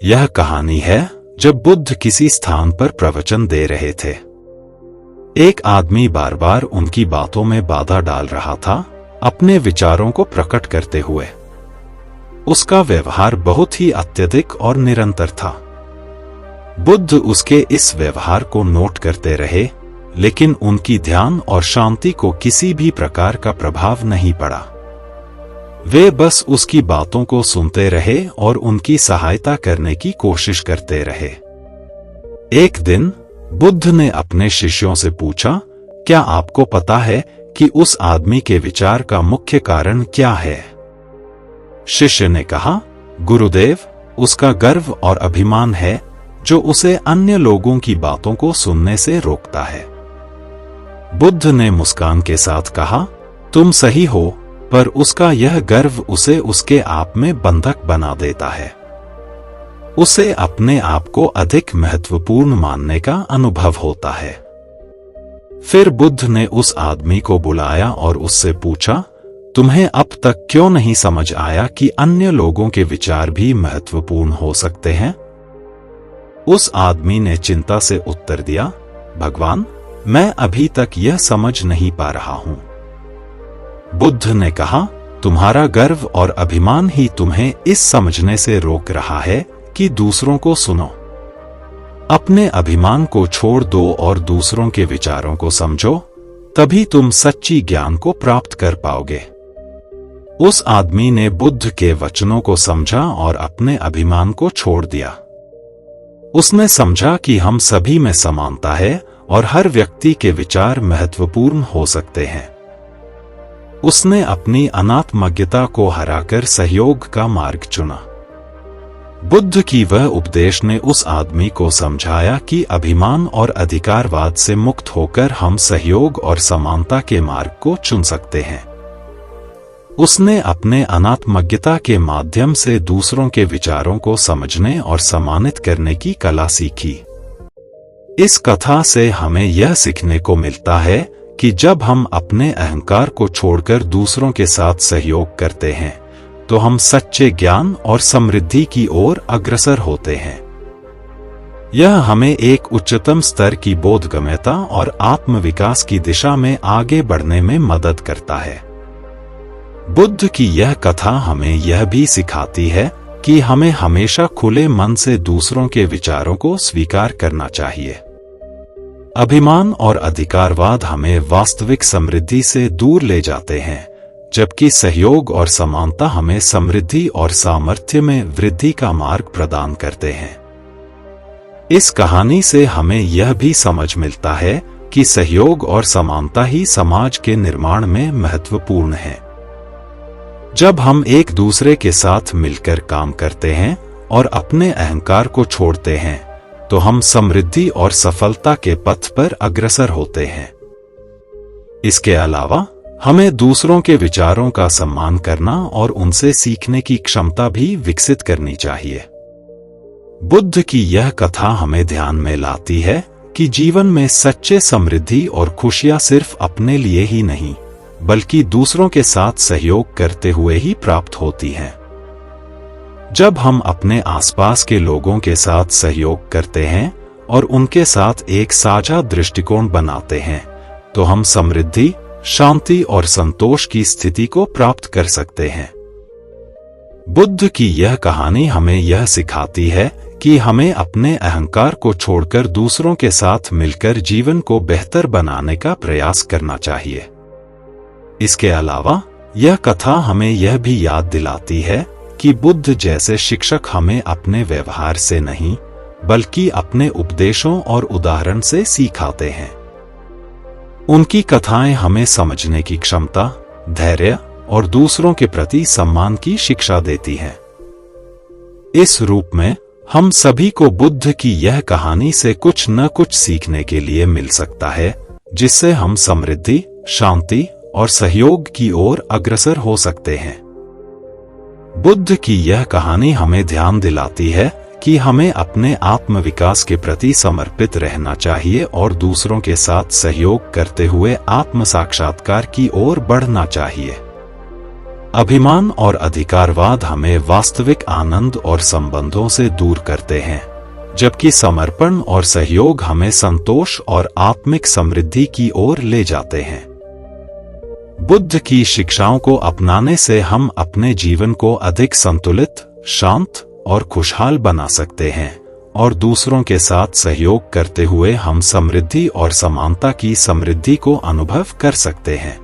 यह कहानी है जब बुद्ध किसी स्थान पर प्रवचन दे रहे थे। एक आदमी बार बार उनकी बातों में बाधा डाल रहा था, अपने विचारों को प्रकट करते हुए। उसका व्यवहार बहुत ही अत्यधिक और निरंतर था। बुद्ध उसके इस व्यवहार को नोट करते रहे, लेकिन उनकी ध्यान और शांति को किसी भी प्रकार का प्रभाव नहीं पड़ा। वे बस उसकी बातों को सुनते रहे और उनकी सहायता करने की कोशिश करते रहे। एक दिन बुद्ध ने अपने शिष्यों से पूछा, क्या आपको पता है कि उस आदमी के विचार का मुख्य कारण क्या है? शिष्य ने कहा, गुरुदेव, उसका गर्व और अभिमान है जो उसे अन्य लोगों की बातों को सुनने से रोकता है। बुद्ध ने मुस्कान के साथ कहा, तुम सही हो, पर उसका यह गर्व उसे उसके आप में बंधक बना देता है। उसे अपने आप को अधिक महत्वपूर्ण मानने का अनुभव होता है। फिर बुद्ध ने उस आदमी को बुलाया और उससे पूछा, तुम्हें अब तक क्यों नहीं समझ आया कि अन्य लोगों के विचार भी महत्वपूर्ण हो सकते हैं? उस आदमी ने चिंता से उत्तर दिया, भगवान, मैं अभी तक यह समझ नहीं पा रहा हूं। बुद्ध ने कहा, तुम्हारा गर्व और अभिमान ही तुम्हें इस समझने से रोक रहा है कि दूसरों को सुनो। अपने अभिमान को छोड़ दो और दूसरों के विचारों को समझो, तभी तुम सच्ची ज्ञान को प्राप्त कर पाओगे। उस आदमी ने बुद्ध के वचनों को समझा और अपने अभिमान को छोड़ दिया। उसने समझा कि हम सभी में समानता है और हर व्यक्ति के विचार महत्वपूर्ण हो सकते हैं। उसने अपनी अनात्मज्ञता को हराकर सहयोग का मार्ग चुना। बुद्ध की वह उपदेश ने उस आदमी को समझाया कि अभिमान और अधिकारवाद से मुक्त होकर हम सहयोग और समानता के मार्ग को चुन सकते हैं। उसने अपने अनात्मज्ञता के माध्यम से दूसरों के विचारों को समझने और सम्मानित करने की कला सीखी। इस कथा से हमें यह सीखने को मिलता है कि जब हम अपने अहंकार को छोड़कर दूसरों के साथ सहयोग करते हैं, तो हम सच्चे ज्ञान और समृद्धि की ओर अग्रसर होते हैं। यह हमें एक उच्चतम स्तर की बोधगम्यता और आत्मविकास की दिशा में आगे बढ़ने में मदद करता है। बुद्ध की यह कथा हमें यह भी सिखाती है कि हमें हमेशा खुले मन से दूसरों के विचारों को स्वीकार करना चाहिए। अभिमान और अधिकारवाद हमें वास्तविक समृद्धि से दूर ले जाते हैं, जबकि सहयोग और समानता हमें समृद्धि और सामर्थ्य में वृद्धि का मार्ग प्रदान करते हैं। इस कहानी से हमें यह भी समझ मिलता है कि सहयोग और समानता ही समाज के निर्माण में महत्वपूर्ण है। जब हम एक दूसरे के साथ मिलकर काम करते हैं और अपने अहंकार को छोड़ते हैं, तो हम समृद्धि और सफलता के पथ पर अग्रसर होते हैं। इसके अलावा हमें दूसरों के विचारों का सम्मान करना और उनसे सीखने की क्षमता भी विकसित करनी चाहिए। बुद्ध की यह कथा हमें ध्यान में लाती है कि जीवन में सच्चे समृद्धि और खुशियां सिर्फ अपने लिए ही नहीं, बल्कि दूसरों के साथ सहयोग करते हुए ही प्राप्त होती हैं। जब हम अपने आसपास के लोगों के साथ सहयोग करते हैं और उनके साथ एक साझा दृष्टिकोण बनाते हैं, तो हम समृद्धि, शांति और संतोष की स्थिति को प्राप्त कर सकते हैं। बुद्ध की यह कहानी हमें यह सिखाती है कि हमें अपने अहंकार को छोड़कर दूसरों के साथ मिलकर जीवन को बेहतर बनाने का प्रयास करना चाहिए। इसके अलावा यह कथा हमें यह भी याद दिलाती है कि बुद्ध जैसे शिक्षक हमें अपने व्यवहार से नहीं, बल्कि अपने उपदेशों और उदाहरण से सिखाते हैं। उनकी कथाएं हमें समझने की क्षमता, धैर्य और दूसरों के प्रति सम्मान की शिक्षा देती हैं। इस रूप में हम सभी को बुद्ध की यह कहानी से कुछ न कुछ सीखने के लिए मिल सकता है, जिससे हम समृद्धि, शांति और सहयोग की ओर अग्रसर हो सकते हैं। बुद्ध की यह कहानी हमें ध्यान दिलाती है कि हमें अपने आत्मविकास के प्रति समर्पित रहना चाहिए और दूसरों के साथ सहयोग करते हुए आत्म साक्षात्कार की ओर बढ़ना चाहिए। अभिमान और अधिकारवाद हमें वास्तविक आनंद और संबंधों से दूर करते हैं, जबकि समर्पण और सहयोग हमें संतोष और आत्मिक समृद्धि की ओर ले जाते हैं। बुद्ध की शिक्षाओं को अपनाने से हम अपने जीवन को अधिक संतुलित, शांत और खुशहाल बना सकते हैं, और दूसरों के साथ सहयोग करते हुए हम समृद्धि और समानता की समृद्धि को अनुभव कर सकते हैं।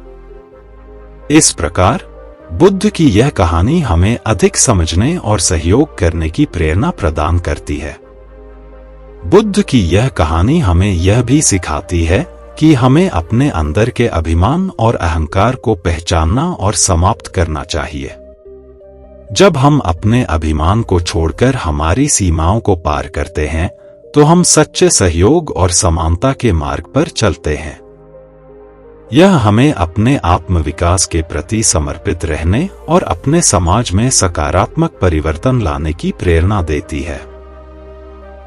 इस प्रकार बुद्ध की यह कहानी हमें अधिक समझने और सहयोग करने की प्रेरणा प्रदान करती है। बुद्ध की यह कहानी हमें यह भी सिखाती है कि हमें अपने अंदर के अभिमान और अहंकार को पहचानना और समाप्त करना चाहिए। जब हम अपने अभिमान को छोड़कर हमारी सीमाओं को पार करते हैं, तो हम सच्चे सहयोग और समानता के मार्ग पर चलते हैं। यह हमें अपने आत्मविकास के प्रति समर्पित रहने और अपने समाज में सकारात्मक परिवर्तन लाने की प्रेरणा देती है।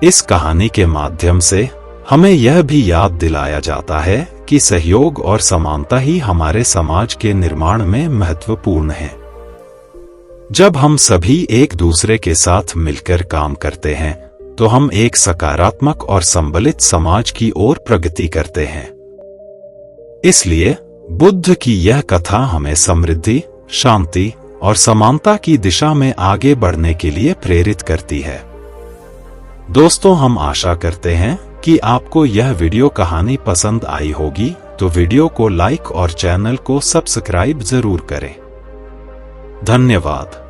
इस कहानी के माध्यम से हमें यह भी याद दिलाया जाता है कि सहयोग और समानता ही हमारे समाज के निर्माण में महत्वपूर्ण है। जब हम सभी एक दूसरे के साथ मिलकर काम करते हैं, तो हम एक सकारात्मक और संबलित समाज की ओर प्रगति करते हैं। इसलिए बुद्ध की यह कथा हमें समृद्धि, शांति और समानता की दिशा में आगे बढ़ने के लिए प्रेरित करती है। दोस्तों, हम आशा करते हैं कि आपको यह वीडियो कहानी पसंद आई होगी, तो वीडियो को लाइक और चैनल को सब्सक्राइब जरूर करें। धन्यवाद।